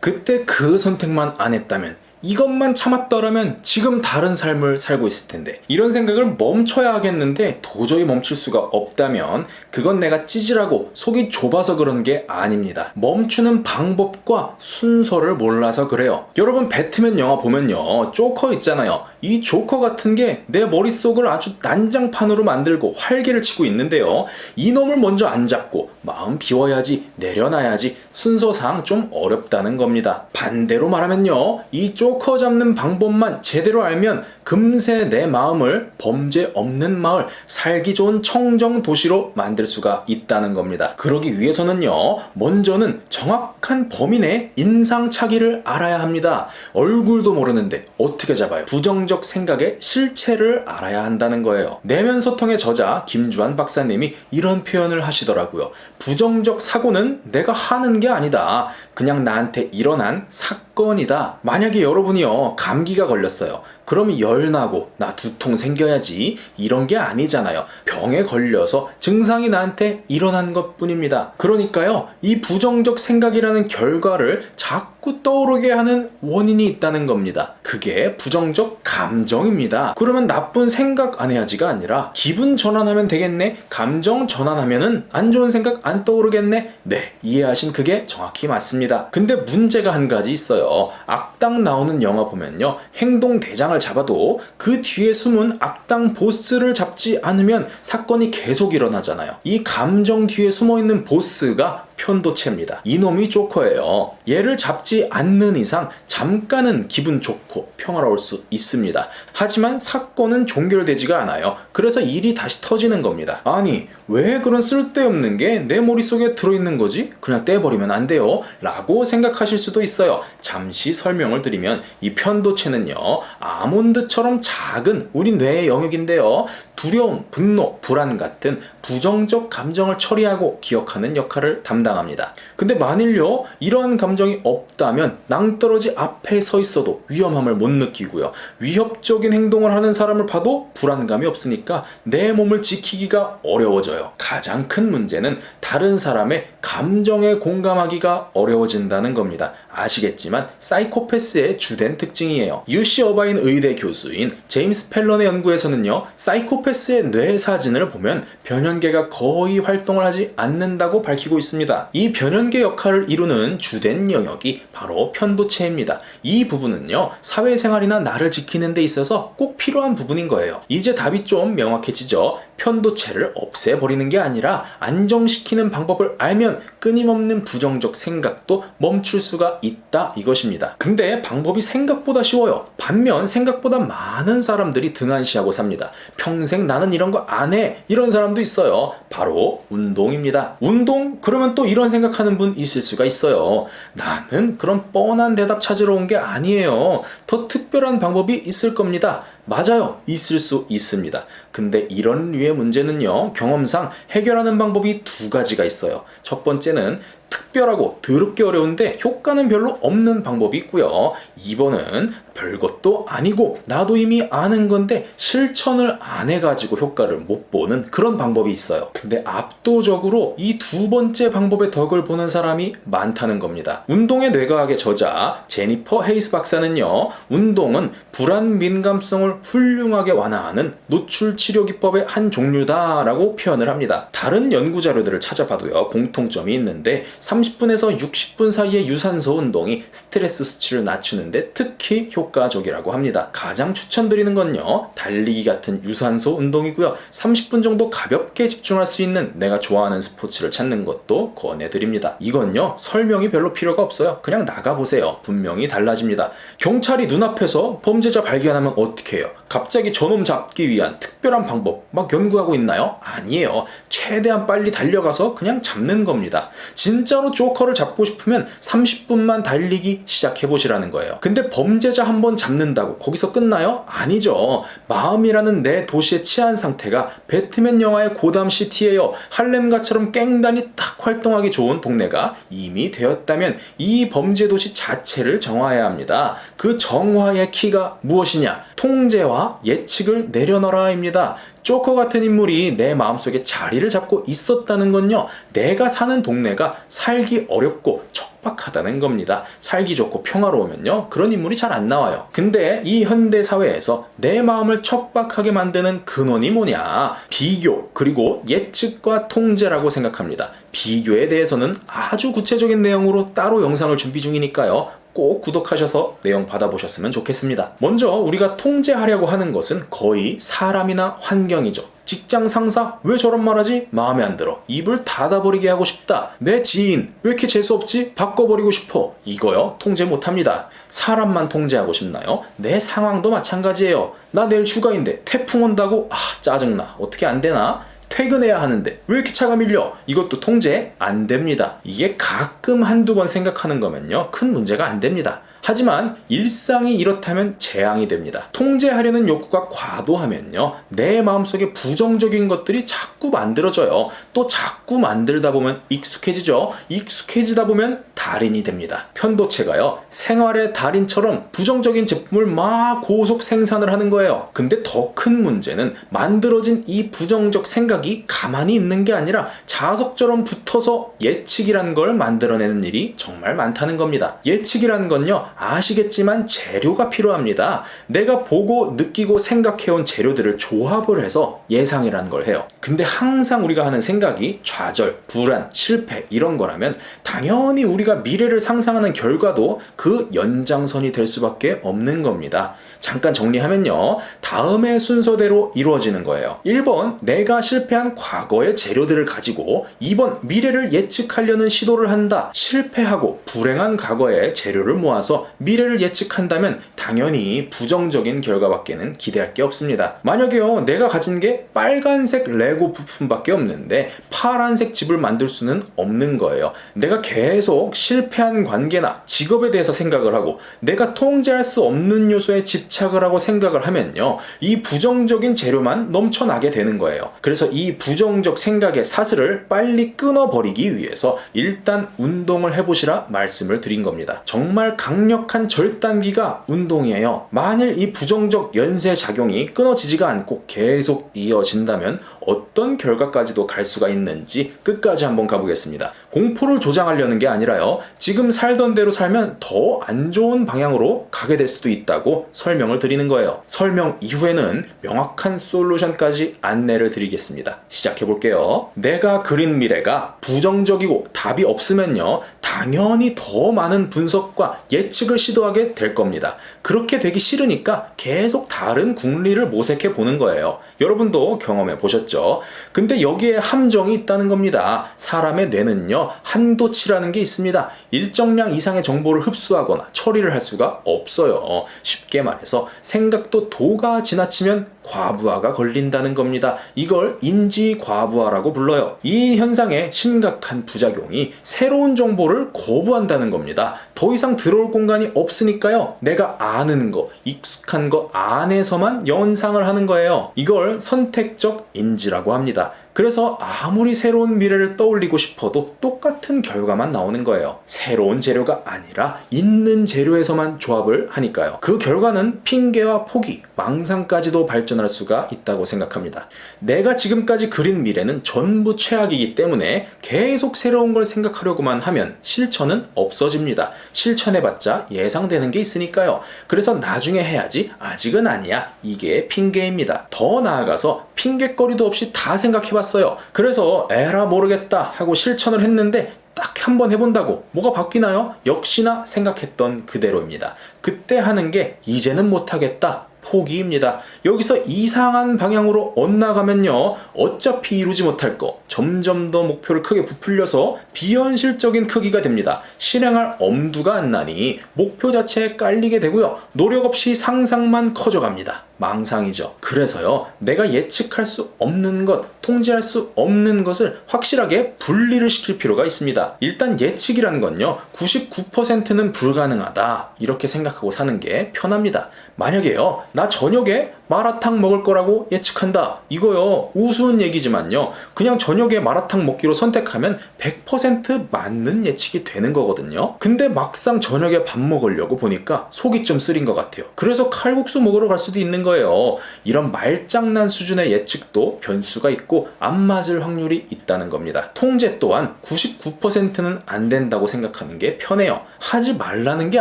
그때 그 선택만 안 했다면, 이것만 참았더라면 지금 다른 삶을 살고 있을 텐데, 이런 생각을 멈춰야 하겠는데 도저히 멈출 수가 없다면 그건 내가 찌질하고 속이 좁아서 그런 게 아닙니다. 멈추는 방법과 순서를 몰라서 그래요. 여러분, 배트맨 영화 보면요, 조커 있잖아요. 이 조커 같은 게 내 머릿속을 아주 난장판으로 만들고 활개를 치고 있는데요, 이놈을 먼저 안 잡고 마음 비워야지, 내려놔야지 순서상 좀 어렵다는 겁니다. 반대로 말하면요, 이 조커 잡는 방법만 제대로 알면 금세 내 마음을 범죄 없는 마을, 살기 좋은 청정 도시로 만들 수가 있다는 겁니다. 그러기 위해서는요, 먼저는 정확한 범인의 인상착의를 알아야 합니다. 얼굴도 모르는데 어떻게 잡아요? 부정적 생각의 실체를 알아야 한다는 거예요. 내면 소통의 저자 김주환 박사님이 이런 표현을 하시더라고요. 부정적 사고는 내가 하는 게 아니다. 그냥 나한테 일어난 사건이다. 만약에 여러분이요, 감기가 걸렸어요. 그럼 열나고 나 두통 생겨야지, 이런 게 아니잖아요. 병에 걸려서 증상이 나한테 일어난 것 뿐입니다. 그러니까요, 이 부정적 생각이라는 결과를 자꾸 떠오르게 하는 원인이 있다는 겁니다. 그게 부정적 감정입니다. 그러면 나쁜 생각 안 해야지가 아니라 기분 전환하면 되겠네? 감정 전환하면은 안 좋은 생각 안 떠오르겠네? 네, 이해하신 그게 정확히 맞습니다. 근데 문제가 한 가지 있어요. 악당 나오는 영화 보면요, 행동 대장을 잡아도 그 뒤에 숨은 악당 보스를 잡지 않으면 사건이 계속 일어나잖아요. 이 감정 뒤에 숨어있는 보스가 편도체입니다. 이놈이 조커예요. 얘를 잡지 않는 이상 잠깐은 기분 좋고 평화로울 수 있습니다. 하지만 사건은 종결되지가 않아요. 그래서 일이 다시 터지는 겁니다. 아니, 왜 그런 쓸데없는 게 내 머릿속에 들어있는 거지? 그냥 떼버리면 안 돼요? 라고 생각하실 수도 있어요. 잠시 설명을 드리면, 이 편도체는요, 아몬드처럼 작은 우리 뇌의 영역인데요, 두려움, 분노, 불안 같은 부정적 감정을 처리하고 기억하는 역할을 담당합니다. 근데 만일요, 이러한 감정이 없다면 낭떠러지 앞에 서 있어도 위험함을 못 느끼고요, 위협적인 행동을 하는 사람을 봐도 불안감이 없으니까 내 몸을 지키기가 어려워져요. 가장 큰 문제는 다른 사람의 감정에 공감하기가 어려워진다는 겁니다. 아시겠지만 사이코패스의 주된 특징이에요. UC 어바인 의대 교수인 제임스 펠런의 연구에서는요, 사이코패스의 뇌 사진을 보면 변연계가 거의 활동을 하지 않는다고 밝히고 있습니다. 이 변연계 역할을 이루는 주된 영역이 바로 편도체입니다. 이 부분은요, 사회생활이나 나를 지키는 데 있어서 꼭 필요한 부분인 거예요. 이제 답이 좀 명확해지죠. 편도체를 없애버리는 게 아니라 안정시키는 방법을 알면 끊임없는 부정적 생각도 멈출 수가 있다, 이것입니다. 근데 방법이 생각보다 쉬워요. 반면 생각보다 많은 사람들이 등한시하고 삽니다. 평생 나는 이런 거 안 해, 이런 사람도 있어요. 바로 운동입니다. 운동? 그러면 또 이런 생각하는 분 있을 수가 있어요. 나는 그런 뻔한 대답 찾으러 온 게 아니에요. 더 특별한 방법이 있을 겁니다. 맞아요, 있을 수 있습니다. 근데 이런 류의 문제는요, 경험상 해결하는 방법이 두 가지가 있어요. 첫 번째는 특별하고 더럽게 어려운데 효과는 별로 없는 방법이 있고요. 2번은 별것도 아니고 나도 이미 아는 건데 실천을 안 해가지고 효과를 못 보는 그런 방법이 있어요. 근데 압도적으로 이 두 번째 방법의 덕을 보는 사람이 많다는 겁니다. 운동의 뇌과학의 저자 제니퍼 헤이스 박사는요, 운동은 불안 민감성을 훌륭하게 완화하는 노출 치료 기법의 한 종류다라고 표현을 합니다. 다른 연구 자료들을 찾아봐도요, 공통점이 있는데 30분에서 60분 사이의 유산소 운동이 스트레스 수치를 낮추는데 특히 효과적이라고 합니다. 가장 추천드리는 건요, 달리기 같은 유산소 운동이고요. 30분 정도 가볍게 집중할 수 있는 내가 좋아하는 스포츠를 찾는 것도 권해드립니다. 이건요, 설명이 별로 필요가 없어요. 그냥 나가보세요. 분명히 달라집니다. 경찰이 눈앞에서 범죄자 발견하면 어떻게 해요? 갑자기 저놈 잡기 위한 특별한 방법 막 연구하고 있나요? 아니에요. 최대한 빨리 달려가서 그냥 잡는 겁니다. 진짜로 조커를 잡고 싶으면 30분만 달리기 시작해보시라는 거예요. 근데 범죄자 한번 잡는다고 거기서 끝나요? 아니죠. 마음이라는 내 도시의 치안 상태가 배트맨 영화의 고담시티예요. 할렘가처럼 깽단이 딱 활동하기 좋은 동네가 이미 되었다면 이 범죄 도시 자체를 정화해야 합니다. 그 정화의 키가 무엇이냐? 통제와 예측을 내려놔라입니다. 조커 같은 인물이 내 마음속에 자리를 잡고 있었다는 건요, 내가 사는 동네가 살기 어렵고 척박하다는 겁니다. 살기 좋고 평화로우면요, 그런 인물이 잘 안 나와요. 근데 이 현대 사회에서 내 마음을 척박하게 만드는 근원이 뭐냐? 비교, 그리고 예측과 통제라고 생각합니다. 비교에 대해서는 아주 구체적인 내용으로 따로 영상을 준비 중이니까요, 꼭 구독하셔서 내용 받아보셨으면 좋겠습니다. 먼저 우리가 통제하려고 하는 것은 거의 사람이나 환경이죠. 직장 상사 왜 저런 말하지? 마음에 안 들어. 입을 닫아버리게 하고 싶다. 내 지인 왜 이렇게 재수없지? 바꿔버리고 싶어. 이거요, 통제 못합니다. 사람만 통제하고 싶나요? 내 상황도 마찬가지예요. 나 내일 휴가인데 태풍 온다고? 짜증나. 어떻게 안 되나? 퇴근해야 하는데 왜 이렇게 차가 밀려? 이것도 통제 안 됩니다. 이게 가끔 한두 번 생각하는 거면요, 큰 문제가 안 됩니다. 하지만 일상이 이렇다면 재앙이 됩니다. 통제하려는 욕구가 과도하면요, 내 마음속에 부정적인 것들이 자꾸 만들어져요. 또 자꾸 만들다 보면 익숙해지죠. 익숙해지다 보면 달인이 됩니다. 편도체가요, 생활의 달인처럼 부정적인 제품을 막 고속 생산을 하는 거예요. 근데 더 큰 문제는 만들어진 이 부정적 생각이 가만히 있는 게 아니라 자석처럼 붙어서 예측이라는 걸 만들어내는 일이 정말 많다는 겁니다. 예측이라는 건요, 아시겠지만 재료가 필요합니다. 내가 보고 느끼고 생각해온 재료들을 조합을 해서 예상이라는 걸 해요. 근데 항상 우리가 하는 생각이 좌절, 불안, 실패 이런 거라면 당연히 우리가 미래를 상상하는 결과도 그 연장선이 될 수밖에 없는 겁니다. 잠깐 정리하면요, 다음의 순서대로 이루어지는 거예요. 1번, 내가 실패한 과거의 재료들을 가지고 2번, 미래를 예측하려는 시도를 한다. 실패하고 불행한 과거의 재료를 모아서 미래를 예측한다면 당연히 부정적인 결과밖에는 기대할 게 없습니다. 만약에요, 내가 가진 게 빨간색 레고 부품밖에 없는데 파란색 집을 만들 수는 없는 거예요. 내가 계속 실패한 관계나 직업에 대해서 생각을 하고 내가 통제할 수 없는 요소에 집착을 하고 생각을 하면요, 이 부정적인 재료만 넘쳐나게 되는 거예요. 그래서 이 부정적 생각의 사슬을 빨리 끊어버리기 위해서 일단 운동을 해보시라 말씀을 드린 겁니다. 정말 강력한 절단기가 운동이에요. 만일 이 부정적 연쇄작용이 끊어지지가 않고 계속 이어진다면 어떤 결과까지도 갈 수가 있는지 끝까지 한번 가보겠습니다. 공포를 조장하려는 게 아니라요, 지금 살던 대로 살면 더 안 좋은 방향으로 가게 될 수도 있다고 설명을 드리는 거예요. 설명 이후에는 명확한 솔루션까지 안내를 드리겠습니다. 시작해 볼게요. 내가 그린 미래가 부정적이고 답이 없으면요, 당연히 더 많은 분석과 예측을 시도하게 될 겁니다. 그렇게 되기 싫으니까 계속 다른 궁리를 모색해 보는 거예요. 여러분도 경험해 보셨죠? 근데 여기에 함정이 있다는 겁니다. 사람의 뇌는요, 한도치라는 게 있습니다. 일정량 이상의 정보를 흡수하거나 처리를 할 수가 없어요. 쉽게 말해서 생각도 도가 지나치면 과부하가 걸린다는 겁니다. 이걸 인지과부하라고 불러요. 이 현상의 심각한 부작용이 새로운 정보를 거부한다는 겁니다. 더 이상 들어올 공간이 없으니까요, 내가 아는 거, 익숙한 거 안에서만 연상을 하는 거예요. 이걸 선택적 인지라고 합니다. 그래서 아무리 새로운 미래를 떠올리고 싶어도 똑같은 결과만 나오는 거예요. 새로운 재료가 아니라 있는 재료에서만 조합을 하니까요. 그 결과는 핑계와 포기, 망상까지도 발전할 수가 있다고 생각합니다. 내가 지금까지 그린 미래는 전부 최악이기 때문에 계속 새로운 걸 생각하려고만 하면 실천은 없어집니다. 실천해봤자 예상되는 게 있으니까요. 그래서 나중에 해야지, 아직은 아니야, 이게 핑계입니다. 더 나아가서 핑계거리도 없이 다 생각해봤어요. 그래서 에라 모르겠다 하고 실천을 했는데 딱 한 번 해본다고 뭐가 바뀌나요? 역시나 생각했던 그대로입니다. 그때 하는 게 이제는 못하겠다, 포기입니다. 여기서 이상한 방향으로 엇나가면요, 어차피 이루지 못할 거 점점 더 목표를 크게 부풀려서 비현실적인 크기가 됩니다. 실행할 엄두가 안 나니 목표 자체에 깔리게 되고요, 노력 없이 상상만 커져갑니다. 망상이죠. 그래서요, 내가 예측할 수 없는 것, 통제할 수 없는 것을 확실하게 분리를 시킬 필요가 있습니다. 일단 예측이라는 건요, 99%는 불가능하다 이렇게 생각하고 사는 게 편합니다. 만약에요, 나 저녁에 마라탕 먹을 거라고 예측한다. 이거요, 우스운 얘기지만요, 그냥 저녁에 마라탕 먹기로 선택하면 100% 맞는 예측이 되는 거거든요. 근데 막상 저녁에 밥 먹으려고 보니까 속이 좀 쓰린 것 같아요. 그래서 칼국수 먹으러 갈 수도 있는 거예요. 이런 말장난 수준의 예측도 변수가 있고 안 맞을 확률이 있다는 겁니다. 통제 또한 99%는 안 된다고 생각하는 게 편해요. 하지 말라는 게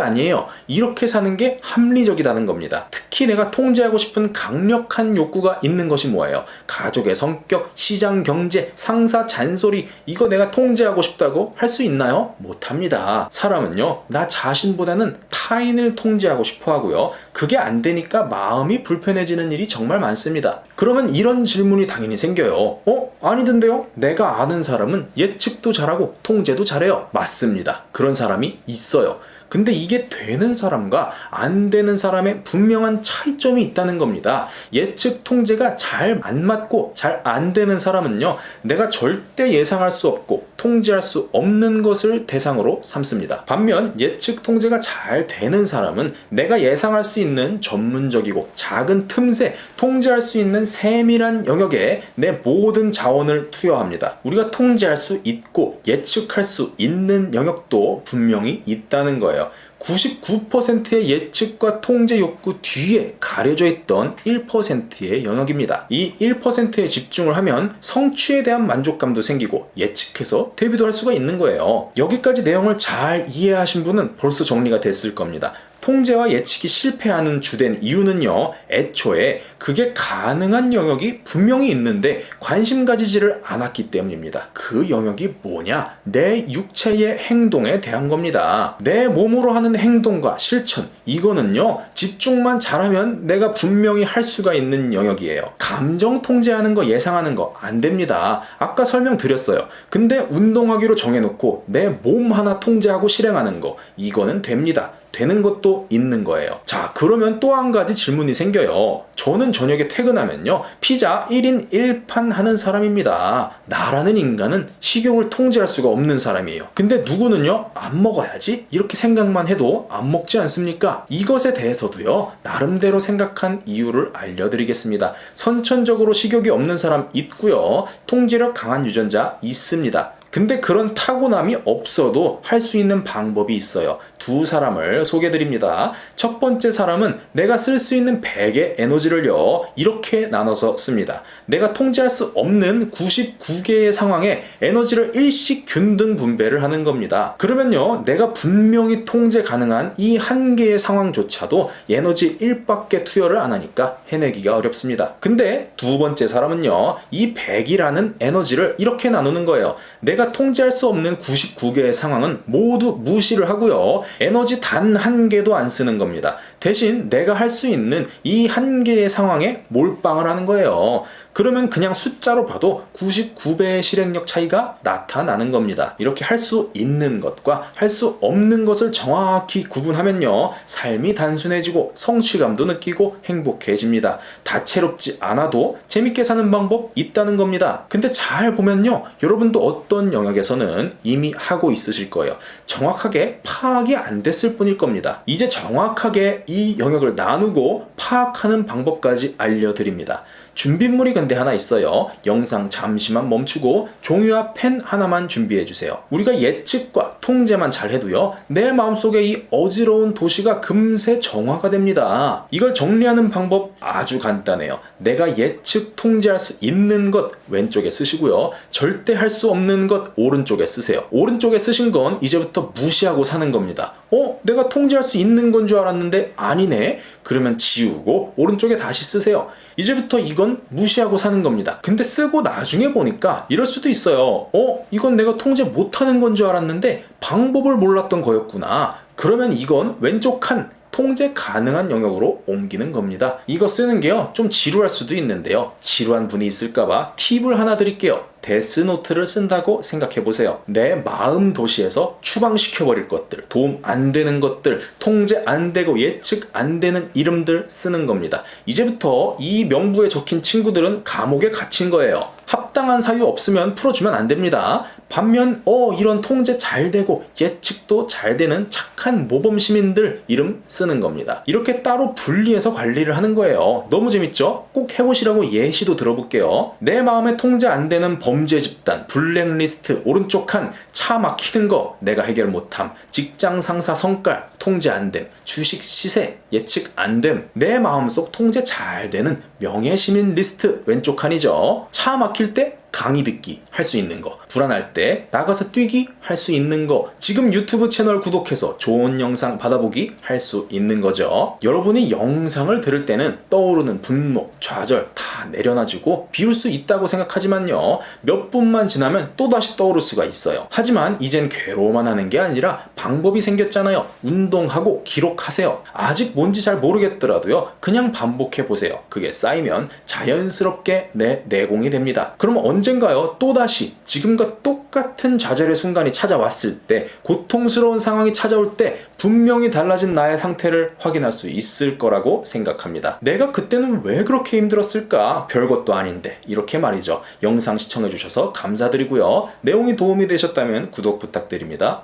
아니에요. 이렇게 사는 게 합리적이라는 겁니다. 특히 내가 통제하고 싶은 강력한 욕구가 있는 것이 뭐예요? 가족의 성격, 시장 경제, 상사 잔소리, 이거 내가 통제하고 싶다고 할 수 있나요? 못합니다. 사람은요, 나 자신보다는 타인을 통제하고 싶어 하고요, 그게 안 되니까 마음이 불편해지는 일이 정말 많습니다. 그러면 이런 질문이 당연히 생겨요. 아니던데요? 내가 아는 사람은 예측도 잘하고 통제도 잘해요. 맞습니다. 그런 사람이 있어요. 근데 이게 되는 사람과 안 되는 사람의 분명한 차이점이 있다는 겁니다. 예측 통제가 잘 안 맞고 잘 안 되는 사람은요, 내가 절대 예상할 수 없고 통제할 수 없는 것을 대상으로 삼습니다. 반면 예측 통제가 잘 되는 사람은 내가 예상할 수 있는 전문적이고 작은 틈새, 통제할 수 있는 세밀한 영역에 내 모든 자원을 투여합니다. 우리가 통제할 수 있고 예측할 수 있는 영역도 분명히 있다는 거예요. 99%의 예측과 통제 욕구 뒤에 가려져 있던 1%의 영역입니다. 이 1%에 집중을 하면 성취에 대한 만족감도 생기고 예측해서 대비도 할 수가 있는 거예요. 여기까지 내용을 잘 이해하신 분은 벌써 정리가 됐을 겁니다. 통제와 예측이 실패하는 주된 이유는요, 애초에 그게 가능한 영역이 분명히 있는데 관심 가지지를 않았기 때문입니다. 그 영역이 뭐냐? 내 육체의 행동에 대한 겁니다. 내 몸으로 하는 행동과 실천, 이거는요, 집중만 잘하면 내가 분명히 할 수가 있는 영역이에요. 감정 통제하는 거, 예상하는 거 안 됩니다. 아까 설명드렸어요. 근데 운동하기로 정해놓고 내 몸 하나 통제하고 실행하는 거, 이거는 됩니다. 되는 것도 있는 거예요. 자, 그러면 또 한 가지 질문이 생겨요. 저는 저녁에 퇴근하면요, 피자 1인 1판 하는 사람입니다. 나라는 인간은 식욕을 통제할 수가 없는 사람이에요. 근데 누구는요, 안 먹어야지 이렇게 생각만 해도 안 먹지 않습니까? 이것에 대해서도요, 나름대로 생각한 이유를 알려드리겠습니다. 선천적으로 식욕이 없는 사람 있고요, 통제력 강한 유전자 있습니다. 근데 그런 타고남이 없어도 할 수 있는 방법이 있어요. 두 사람을 소개드립니다. 첫 번째 사람은 내가 쓸 수 있는 100의 에너지를요, 이렇게 나눠서 씁니다. 내가 통제할 수 없는 99개의 상황에 에너지를 일씩 균등 분배를 하는 겁니다. 그러면요, 내가 분명히 통제 가능한 이 한 개의 상황조차도 에너지 1밖에 투여를 안 하니까 해내기가 어렵습니다. 근데 두 번째 사람은요, 이 100이라는 에너지를 이렇게 나누는 거예요. 내가 통제할 수 없는 99개의 상황은 모두 무시를 하고요, 에너지 단 한 개도 안 쓰는 겁니다. 대신 내가 할 수 있는 이 한 개의 상황에 몰빵을 하는 거예요. 그러면 그냥 숫자로 봐도 99배의 실행력 차이가 나타나는 겁니다. 이렇게 할 수 있는 것과 할 수 없는 것을 정확히 구분하면요, 삶이 단순해지고 성취감도 느끼고 행복해집니다. 다채롭지 않아도 재밌게 사는 방법 있다는 겁니다. 근데 잘 보면요, 여러분도 어떤 영역에서는 이미 하고 있으실 거예요. 정확하게 파악이 안 됐을 뿐일 겁니다. 이제 정확하게 이 영역을 나누고 파악하는 방법까지 알려드립니다. 준비물이 근데 하나 있어요. 영상 잠시만 멈추고 종이와 펜 하나만 준비해주세요. 우리가 예측과 통제만 잘 해도요, 내 마음속에 이 어지러운 도시가 금세 정화가 됩니다. 이걸 정리하는 방법 아주 간단해요. 내가 예측 통제할 수 있는 것 왼쪽에 쓰시고요, 절대 할 수 없는 것 오른쪽에 쓰세요. 오른쪽에 쓰신 건 이제부터 무시하고 사는 겁니다. 내가 통제할 수 있는 건 줄 알았는데 아니네? 그러면 지우고 오른쪽에 다시 쓰세요. 이제부터 이건 무시하고 사는 겁니다. 근데 쓰고 나중에 보니까 이럴 수도 있어요. 이건 내가 통제 못하는 건 줄 알았는데 방법을 몰랐던 거였구나. 그러면 이건 왼쪽 칸 통제 가능한 영역으로 옮기는 겁니다. 이거 쓰는 게요, 좀 지루할 수도 있는데요, 지루한 분이 있을까봐 팁을 하나 드릴게요. 데스노트를 쓴다고 생각해보세요. 내 마음 도시에서 추방시켜버릴 것들, 도움 안 되는 것들, 통제 안 되고 예측 안 되는 이름들 쓰는 겁니다. 이제부터 이 명부에 적힌 친구들은 감옥에 갇힌 거예요. 합당한 사유 없으면 풀어주면 안 됩니다. 반면 이런 통제 잘 되고 예측도 잘 되는 착한 모범 시민들 이름 쓰는 겁니다. 이렇게 따로 분리해서 관리를 하는 거예요. 너무 재밌죠? 꼭 해보시라고 예시도 들어볼게요. 내 마음에 통제 안 되는 범죄 집단, 블랙리스트, 오른쪽 칸, 차 막히는 거 내가 해결 못함, 직장 상사 성깔, 통제 안 됨, 주식 시세, 예측 안 됨, 내 마음속 통제 잘 되는 명예시민 리스트 왼쪽 칸이죠. 차 막힐 때 강의 듣기 할 수 있는 거, 불안할 때 나가서 뛰기 할 수 있는 거, 지금 유튜브 채널 구독해서 좋은 영상 받아보기 할 수 있는 거죠. 여러분이 영상을 들을 때는 떠오르는 분노, 좌절 다 내려놔지고 비울 수 있다고 생각하지만요, 몇 분만 지나면 또다시 떠오를 수가 있어요. 하지만 이젠 괴로워만 하는 게 아니라 방법이 생겼잖아요. 운동하고 기록하세요. 아직 뭔지 잘 모르겠더라도요, 그냥 반복해보세요. 그게 쌓이면 자연스럽게 내 내공이 됩니다. 그럼 언젠가요, 또다시 지금과 똑같은 좌절의 순간이 찾아왔을 때, 고통스러운 상황이 찾아올 때 분명히 달라진 나의 상태를 확인할 수 있을 거라고 생각합니다. 내가 그때는 왜 그렇게 힘들었을까? 별것도 아닌데, 이렇게 말이죠. 영상 시청해주셔서 감사드리고요. 내용이 도움이 되셨다면 구독 부탁드립니다.